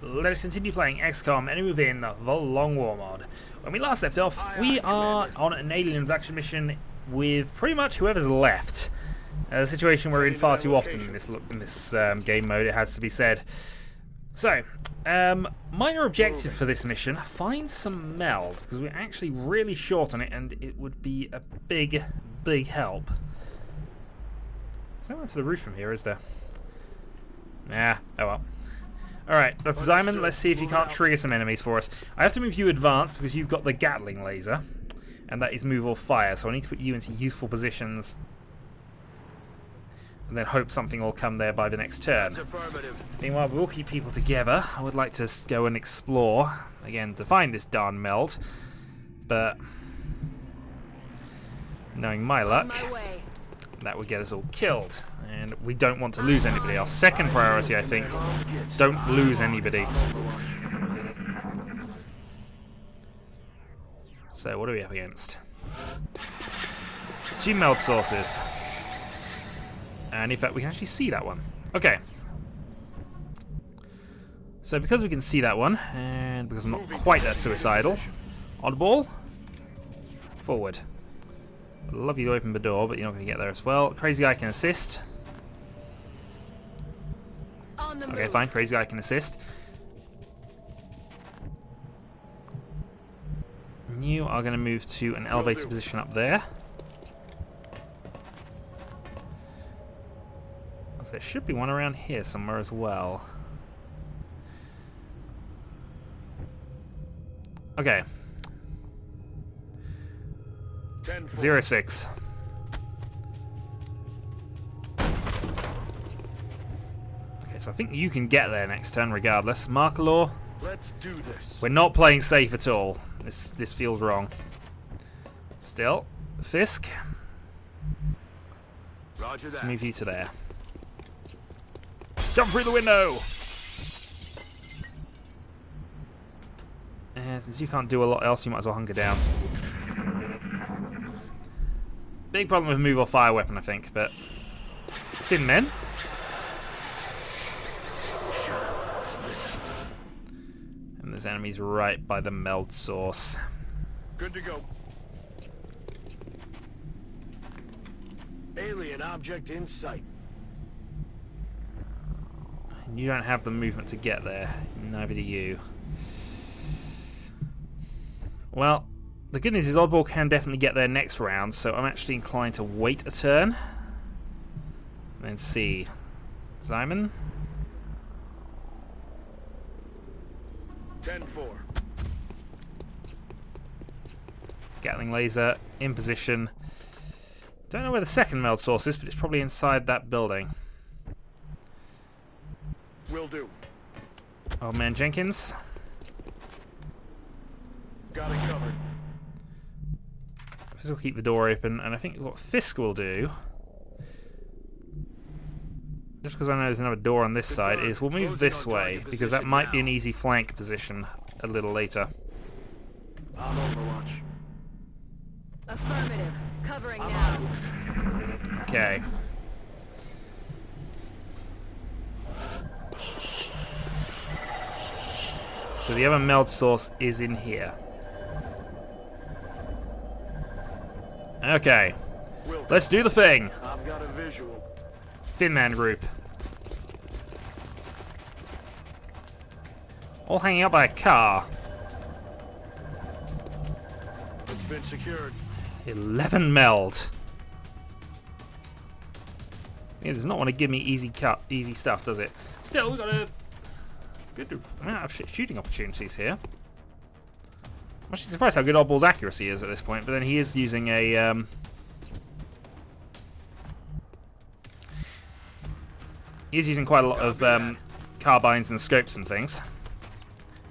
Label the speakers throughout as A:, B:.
A: Let us continue playing Xcom Enemy Within the Long War mod. When we last left off, we are on an alien abduction mission with pretty much whoever's left. A situation we're in far too often in this game mode, it has to be said. So, minor objective for this mission, find some meld, because we're actually really short on it and it would be a big, big help. There's no one to the roof from here, is there? Nah, oh well. Alright, Dr. Simon, let's see if you can't trigger some enemies for us. I have to move you advanced because you've got the Gatling laser, and that is move or fire, so I need to put you into useful positions and then hope something will come there by the next turn. Meanwhile, we'll keep people together. I would like to go and explore, again, to find this darn meld, but knowing my luck, that would get us all killed. And we don't want to lose anybody. Our second priority, I think, don't lose anybody. So, what are we up against? 2 meld sources. And in fact, we can actually see that one. Okay. So, because we can see that one, and because I'm not quite that suicidal, oddball, forward. I'd love you to open the door, but you're not going to get there as well. Crazy guy can assist. Okay, fine. Crazy guy can assist. You are going to move to an elevated position up there. So there should be one around here somewhere as well. Okay. 06. So I think you can get there next turn regardless. Markalor, let's do this. We're not playing safe at all. This feels wrong. Still, Fisk. Roger that. Let's move you to there. Jump through the window! And since you can't do a lot else, you might as well hunker down. Big problem with move or fire weapon, I think, but thin men. There's enemies right by the meld source. Good to go. Alien object in sight. And you don't have the movement to get there. Neither do you. Well, the good news is Oddball can definitely get there next round, so I'm actually inclined to wait a turn. And then see. Simon? 10-4. Gatling laser in position. Don't know where the second meld source is, but it's probably inside that building. Will do. Old man Jenkins. Got it covered. Fisk will keep the door open, and I think what Fisk will do, just because I know there's another door on this side, is we'll move this way, because that might be an easy flank position a little later. I'm Overwatch. Affirmative. Covering now. Okay. So the other meld source is in here. Okay. Let's do the thing. I've got a visual. Thin man group. All hanging out by a car. It's been secured. 11 meld. It does not want to give me easy stuff, does it? Still, we've got a good amount of shooting opportunities here. I'm actually surprised how good Oddball's accuracy is at this point, but then he is using a he's using quite a lot of carbines and scopes and things.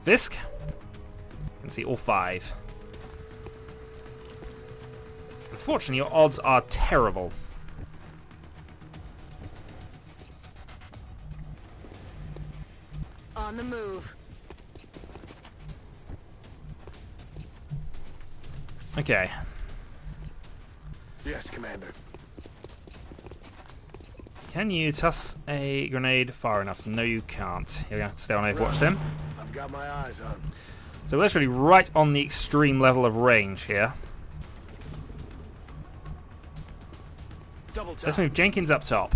A: Fisk. You can see all 5. Unfortunately, your odds are terrible. On the move. Okay.
B: Yes, Commander.
A: Can you toss a grenade far enough? No, you can't. You're going to have to stay on Overwatch then.
B: I've got my eyes on.
A: So we're literally right on the extreme level of range here.
B: Double tap.
A: Let's move Jenkins up top.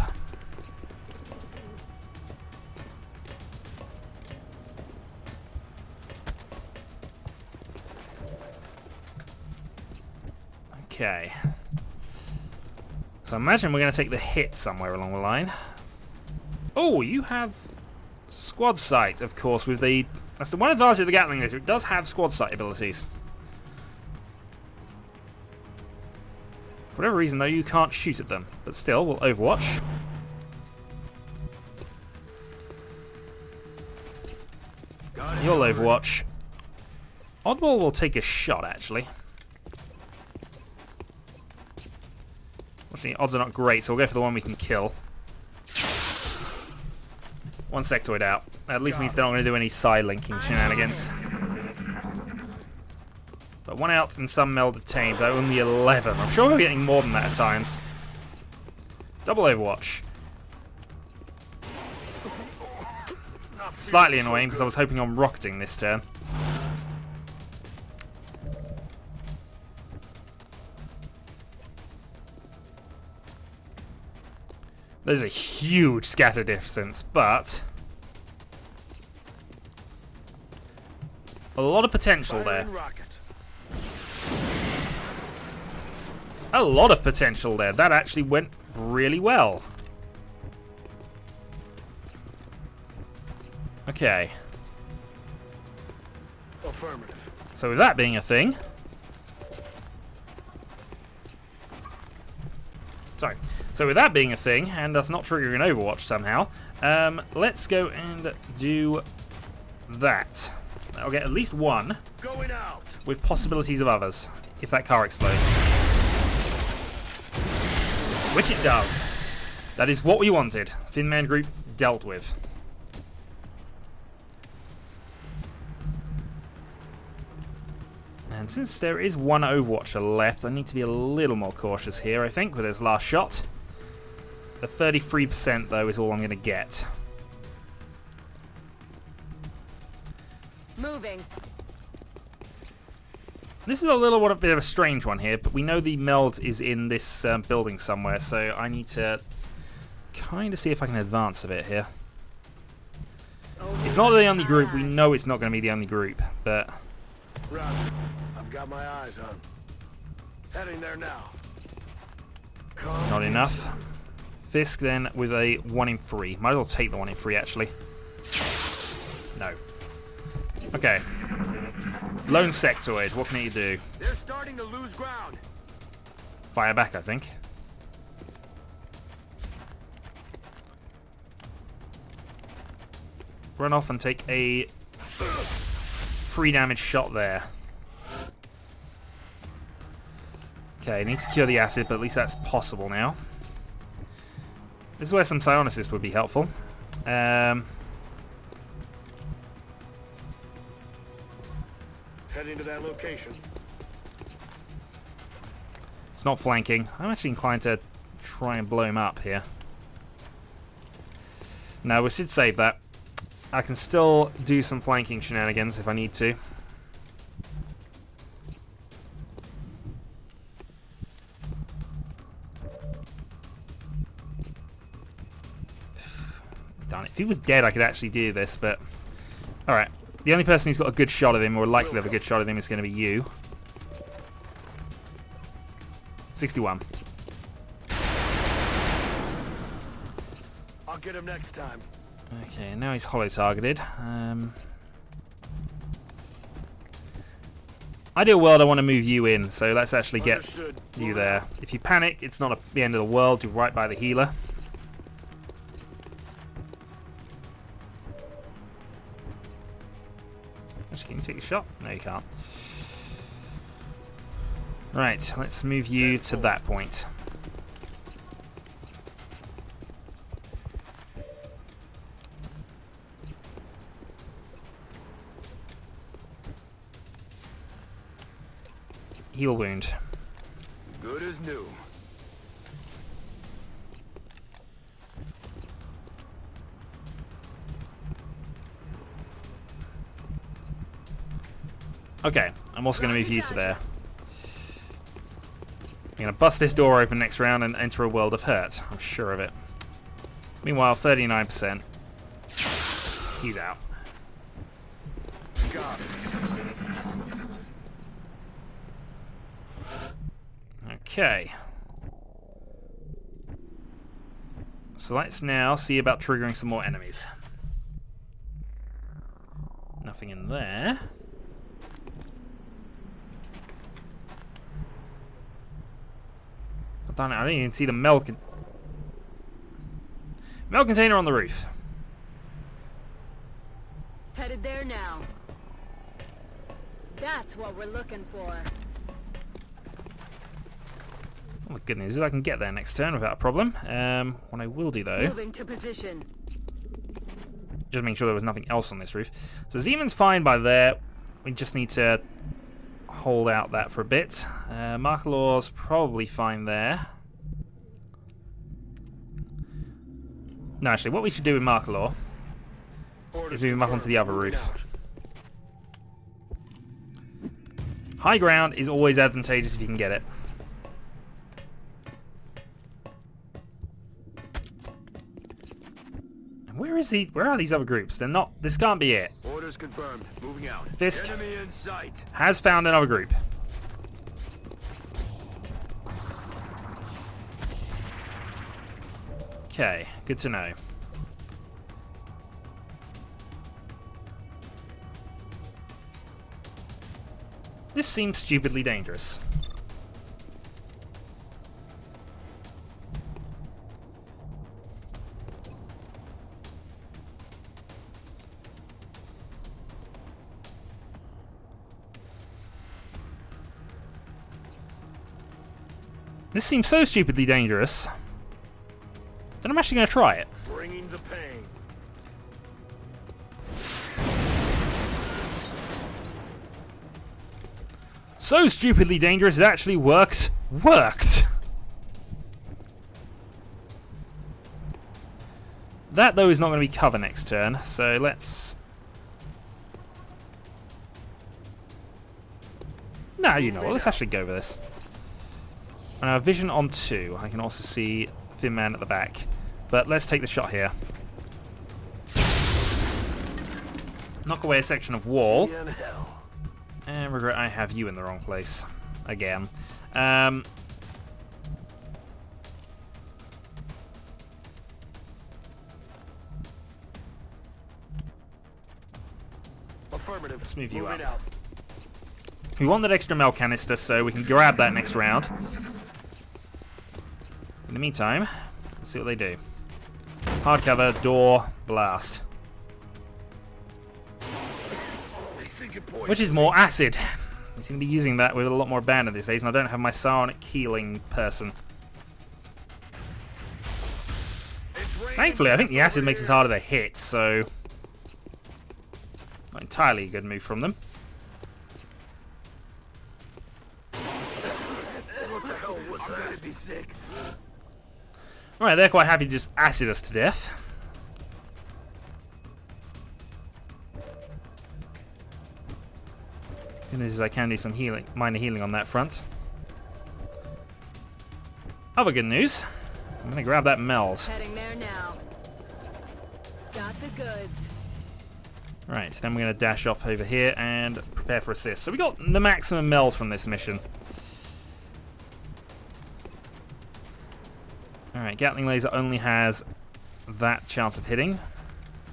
A: Okay. So imagine we're going to take the hit somewhere along the line. Oh, you have squad sight, of course, with the... That's the one advantage of the Gatling laser. It does have squad sight abilities. For whatever reason, though, you can't shoot at them. But still, we'll Overwatch. You'll Overwatch. Oddball will take a shot, actually. Unfortunately, odds are not great, so we'll go for the one we can kill. One sectoid out. At least means they're not going to do any side linking shenanigans. But one out and some meld detained, but only 11. I'm sure we're getting more than that at times. Double Overwatch. Slightly annoying because I was hoping on rocketing this turn. There's a huge scatter distance, but a lot of potential there. A lot of potential there. That actually went really well. Okay.
B: Affirmative.
A: So with that being a thing... Sorry. So with that being a thing, and us not triggering Overwatch somehow, let's go and do that. I'll get at least one,
B: Going out.
A: with possibilities of others, if that car explodes. Which it does. That is what we wanted. Thin Man Group dealt with. And since there is one Overwatcher left, I need to be a little more cautious here, I think, with his last shot. The 33%, though, is all I'm going to get.
C: Moving.
A: This is a bit of a strange one here, but we know the meld is in this building somewhere, so I need to kind of see if I can advance a bit here. It's not the only group. We know it's not going to be the only group, but...
B: Roger. I've got my eyes on. Heading there now.
A: Not enough. Fisk then with a 1 in 3. Might as well take the 1 in 3 actually. No. Okay. Lone sectoid. What can you do?
B: They're starting to lose ground.
A: Fire back, I think. Run off and take a 3 damage shot there. Okay, need to cure the acid, but at least that's possible now. This is where some psionicist would be helpful.
B: Heading to that location.
A: It's not flanking. I'm actually inclined to try and blow him up here. No, we should save that. I can still do some flanking shenanigans if I need to. Darn it. If he was dead, I could actually do this, but... Alright. The only person who's got a good shot of him, or likely to have a good shot of him, is going to be you. 61.
B: I'll get him next time.
A: Okay, now he's hollow targeted. Ideal world, I want to move you in, so let's actually get
B: Understood.
A: you there. If you panic, it's not the end of the world. You're right by the healer. Actually, can you take a shot? No, you can't. Right, let's move you to that point. Heal wound.
B: Good as new.
A: Okay, I'm also going to move you to there. I'm going to bust this door open next round and enter a world of hurt. I'm sure of it. Meanwhile, 39%. He's out.
B: Got it.
A: Okay. So let's now see about triggering some more enemies. Nothing in there. I didn't even see the milk container on the roof.
C: Headed there now. That's what we're looking for.
A: Oh, the good news is I can get there next turn without a problem. What I will do though,
C: Moving to position.
A: just make sure there was nothing else on this roof. So Zeman's fine by there. We just need to hold out that for a bit. Markalor's probably fine there. No, actually, what we should do with Markalor is move him up onto the other roof. High ground is always advantageous if you can get it. And where are these other groups? They're not. This can't be it.
B: Orders confirmed. Moving out.
A: Fisk
B: Enemy in sight.
A: has found another group. Okay, good to know. This seems stupidly dangerous. This seems so stupidly dangerous that I'm actually going to try it.
B: Bringing the pain.
A: So stupidly dangerous it actually worked. That though is not going to be cover next turn, so let's... Nah, you know what, let's actually go with this. And our vision on 2. I can also see Thin Man at the back. But let's take the shot here. Knock away a section of wall. And regret I have you in the wrong place. Again.
B: Affirmative.
A: Let's move you
B: Moving
A: up.
B: out.
A: We want that extra Mel canister so we can grab that next round. In the meantime, let's see what they do. Hardcover, door, blast. Which is more acid. I seem to be using that with a lot more abandon these days, and I don't have my psionic healing person. Thankfully, I think the acid makes us harder to hit, so... Not entirely a good move from them. Alright, they're quite happy to just acid us to death. Good news is I can do some healing, minor healing on that front. Other good news, I'm going to grab that meld.
C: Heading there now. Got the goods.
A: Right, so then we're going to dash off over here and prepare for assist. So we got the maximum meld from this mission. Alright, Gatling Laser only has that chance of hitting.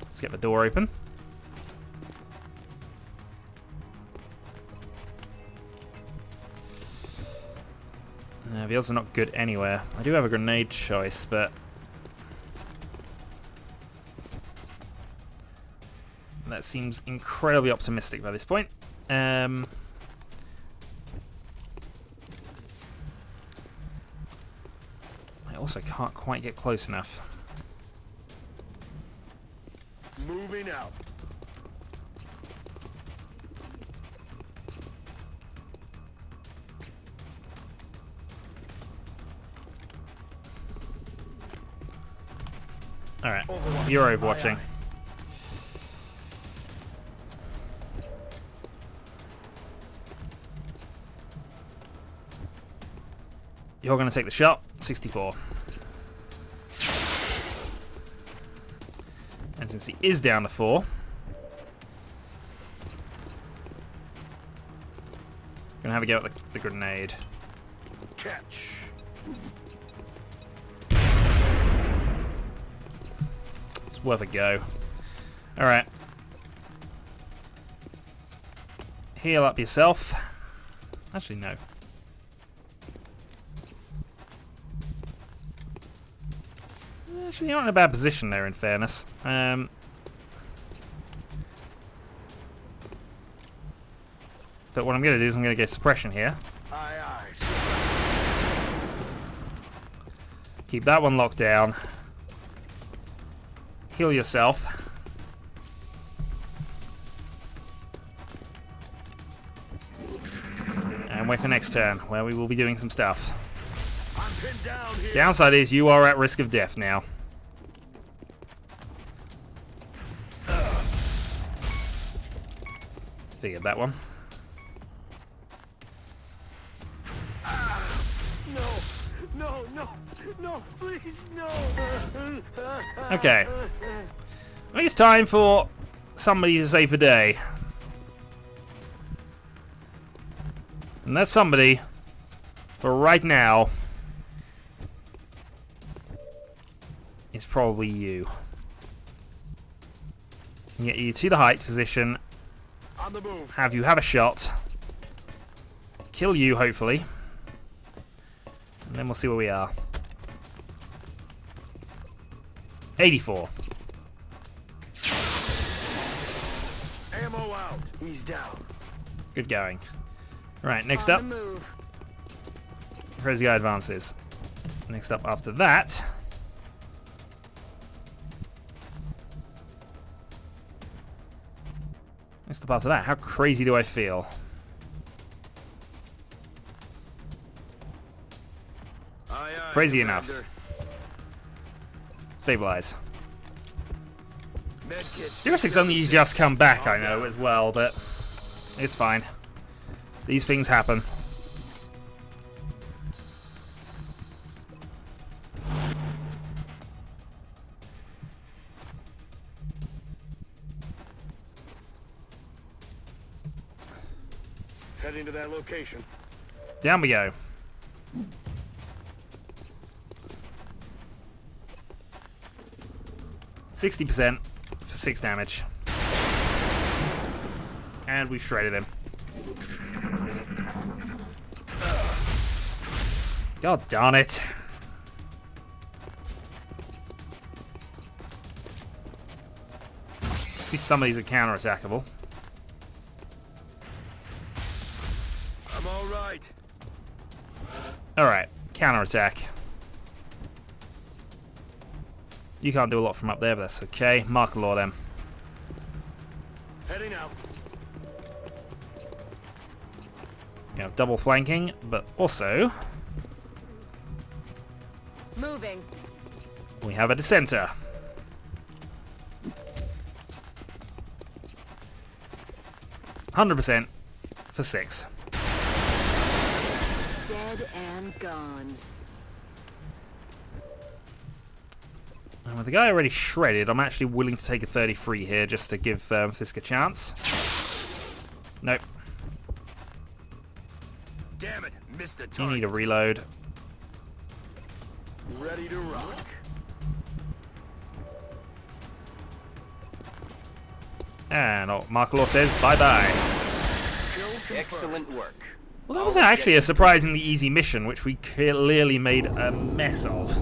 A: Let's get the door open. The others are not good anywhere. I do have a grenade choice, but... that seems incredibly optimistic by this point. I also can't quite get close enough.
B: Moving out.
A: Alright, you're overwatching. You're going to take the shot. 64. And since he is down to 4, gonna have a go at the grenade.
B: Catch.
A: It's worth a go. Alright. Heal up yourself. Actually, no. Actually, you're not in a bad position there, in fairness. But what I'm going to do is I'm going to get suppression here.
B: Aye, aye.
A: Keep that one locked down. Heal yourself. And wait for next turn, where we will be doing some stuff.
B: I'm pinned down here.
A: Downside is you are at risk of death now. Figured that one.
B: No, please, no.
A: Okay. I think it's time for somebody to save the day. And that somebody, for right now, is probably you. And get you to the height position.
B: On the move.
A: Have you have a shot. Kill you, hopefully. And then we'll see where we are. 84.
B: Ammo out. He's down.
A: Good going. Right, next
C: On
A: up,
C: the move.
A: Crazy Guy advances. Next up after that. Next up after that, how crazy do I feel?
B: Aye, aye,
A: Crazy
B: Commander.
A: enough. Stabilize.
B: Medkit.
A: 06 only just come back, I know, as well, but it's fine. These things happen.
B: Heading to that location.
A: Down we go. %60 for 6 damage. And we've shredded him. God darn it. At least some of these are counter-attackable.
B: I'm all right.
A: Alright, counter-attack. You can't do a lot from up there, but that's okay. Mark law then.
B: Heading out.
A: You have double flanking, but also
C: Moving.
A: we have a dissenter. %100% for 6.
C: Dead and gone.
A: And with the guy already shredded, I'm actually willing to take a 33 here just to give Fisk a chance. Nope.
B: Damn it, missed the
A: You
B: target.
A: need a reload.
B: Ready to rock.
A: And Mark Law says bye-bye.
B: Excellent work.
A: Well, that was actually a surprisingly easy mission, which we clearly made a mess of.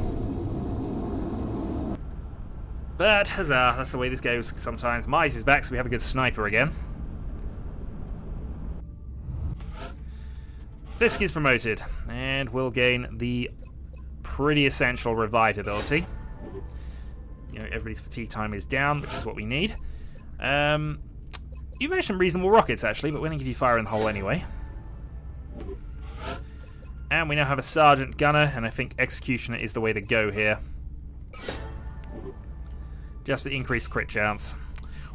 A: But, huzzah, that's the way this goes sometimes. Mize is back, so we have a good sniper again. Fisk is promoted, and will gain the pretty essential revive ability. You know, everybody's fatigue time is down, which is what we need. You managed some reasonable rockets, actually, but we're going to give you fire in the hole anyway. And we now have a Sergeant Gunner, and I think Executioner is the way to go here. Just for the increased crit chance.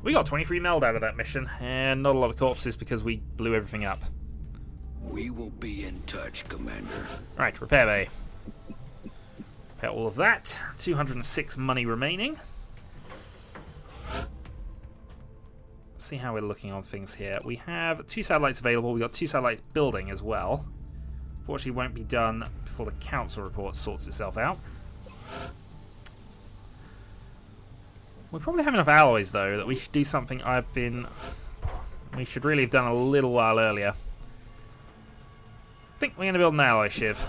A: We got 23 meld out of that mission, and not a lot of corpses because we blew everything up.
D: We will be in touch, Commander.
A: Right, repair bay. Repair all of that. 206 money remaining. Let's see how we're looking on things here. We have 2 satellites available. We've got 2 satellites building as well. Fortunately, it won't be done before the council report sorts itself out. We probably have enough alloys, though, that we should do something we should really have done a little while earlier. I think we're going to build an alloy shiv.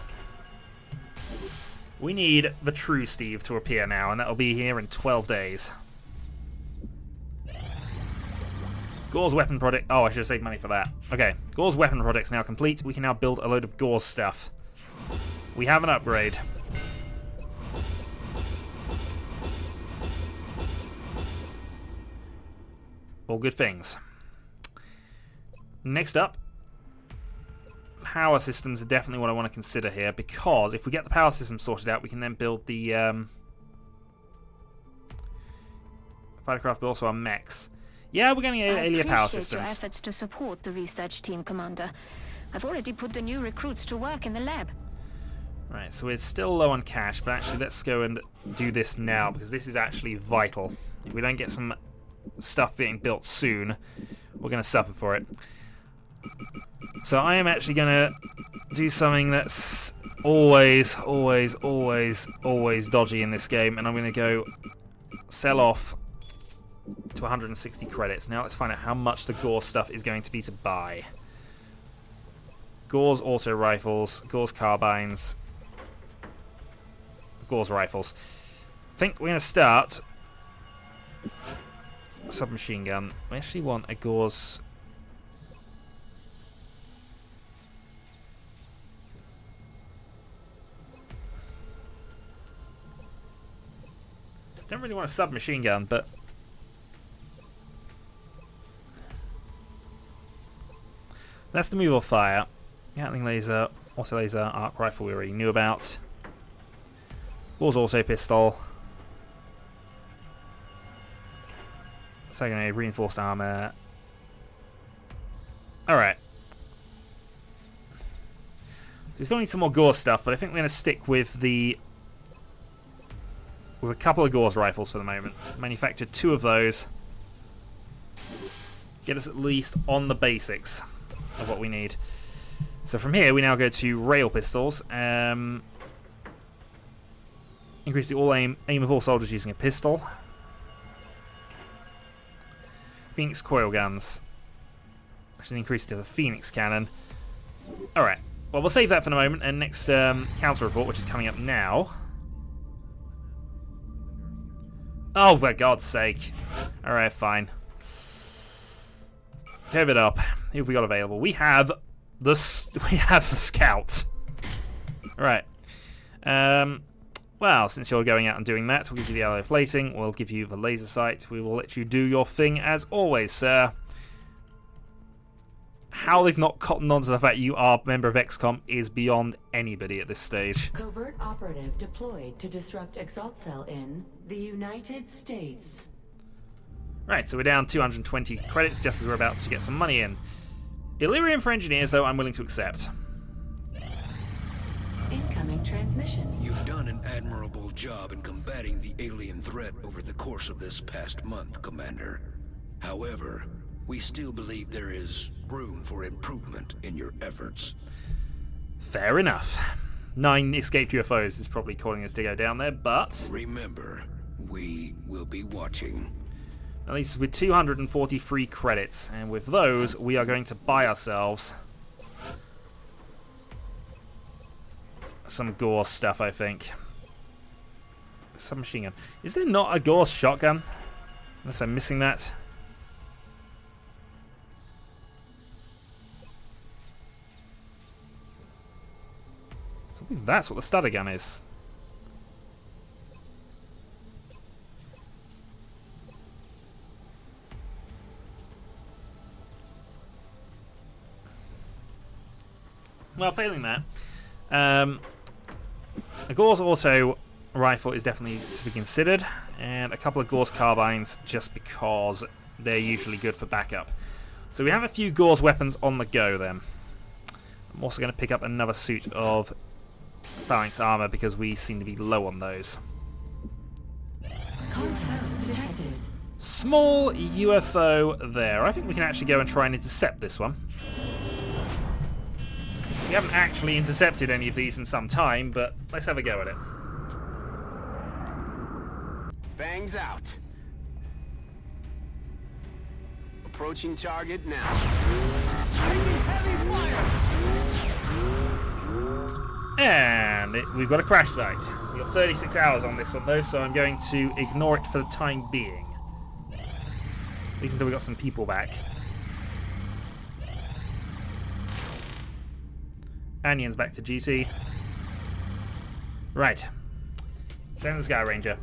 A: We need the true Steve to appear now, and that'll be here in 12 days. Gore's weapon project. Oh, I should have saved money for that. Okay, Gore's weapon project's now complete. We can now build a load of Gore's stuff. We have an upgrade. All good things. Next up, power systems are definitely what I want to consider here, because if we get the power system sorted out, we can then build the fightercraft, but also our mechs. Yeah, we're going to get Aelia power systems.
C: I appreciate your efforts to support the research team, Commander. I've already put the new recruits to work in the lab.
A: Right, so we're still low on cash, but actually let's go and do this now, because this is actually vital. If we don't get some stuff being built soon, we're going to suffer for it. So I am actually going to do something that's always dodgy in this game, and I'm going to go sell off to 160 credits. Now let's find out how much the Gore stuff is going to be to buy. Gore's auto rifles, Gore's carbines, Gore's rifles. I think we're going to start submachine gun. We actually want a Gore's. Don't really want a submachine gun, but that's the movable fire. Gatling laser, auto laser, arc rifle we already knew about. Gore's auto pistol. Second reinforced armor. Alright. So we still need some more Gore stuff, but I think we're going to stick with a couple of Gore's rifles for the moment. Manufacture 2 of those. Get us at least on the basics of what we need. So from here we now go to rail pistols. Increase the aim of all soldiers using a pistol. Phoenix coil guns. Actually increase to the Phoenix cannon. Alright. Well, we'll save that for the moment, and next council report, which is coming up now. Oh, for God's sake. Alright, fine. Give it up. Who have we got available? We have the Scout. Alright. Well, since you're going out and doing that, we'll give you the alloy plating, we'll give you the laser sight, we will let you do your thing as always, sir. How they've not cottoned on to the fact you are a member of Xcom is beyond anybody at this stage.
E: Covert operative deployed to disrupt Exalt Cell in the United States.
A: Right, so we're down 220 credits just as we're about to get some money in. Illyrium for engineers, though, I'm willing to accept.
E: Incoming transmission.
D: You've done an admirable job in combating the alien threat over the course of this past month, Commander. However, we still believe there is room for improvement in your efforts.
A: Fair enough. 9 escaped UFOs is probably calling us to go down there, but
D: Remember, we will be watching.
A: at least with 243 credits, and with those, we are going to buy ourselves some Gore stuff, I think. Submachine gun. Is there not a Gore shotgun? Unless I'm missing that. So I think that's what the stutter gun is. Well, failing that, a Gore's auto rifle is definitely to be considered, and a couple of Gore's carbines just because they're usually good for backup. So we have a few Gore's weapons on the go then. I'm also going to pick up another suit of phalanx armor because we seem to be low on those.
E: Contact detected.
A: Small UFO there. I think we can actually go and try and intercept this one. We haven't actually intercepted any of these in some time, but let's have a go at it.
B: Bangs out. Approaching target now. Taking heavy fire.
A: And we've got a crash site. We've got 36 hours on this one though, so I'm going to ignore it for the time being. At least until we got some people back. Anion's back to duty. Right. Send the Sky Ranger.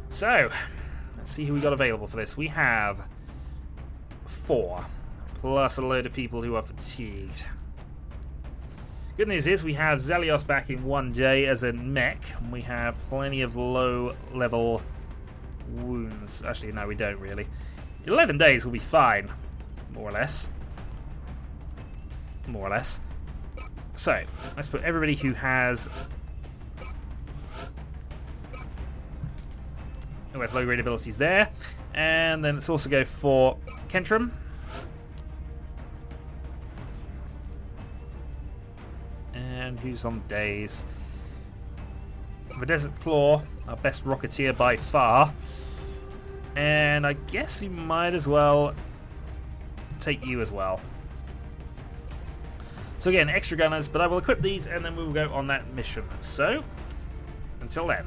A: So, let's see who we got available for this. We have 4, plus a load of people who are fatigued. Good news is we have Zelios back in 1 day as a mech, and we have plenty of low-level wounds. Actually, no, we don't really. 11 days will be fine, more or less. More or less. So, let's put everybody who has low-grade abilities there. And then let's also go for Kentrum. And who's on days? The Desert Claw, our best rocketeer by far. And I guess we might as well take you as well. So again, extra gunners, but I will equip these and then we will go on that mission. So, until then.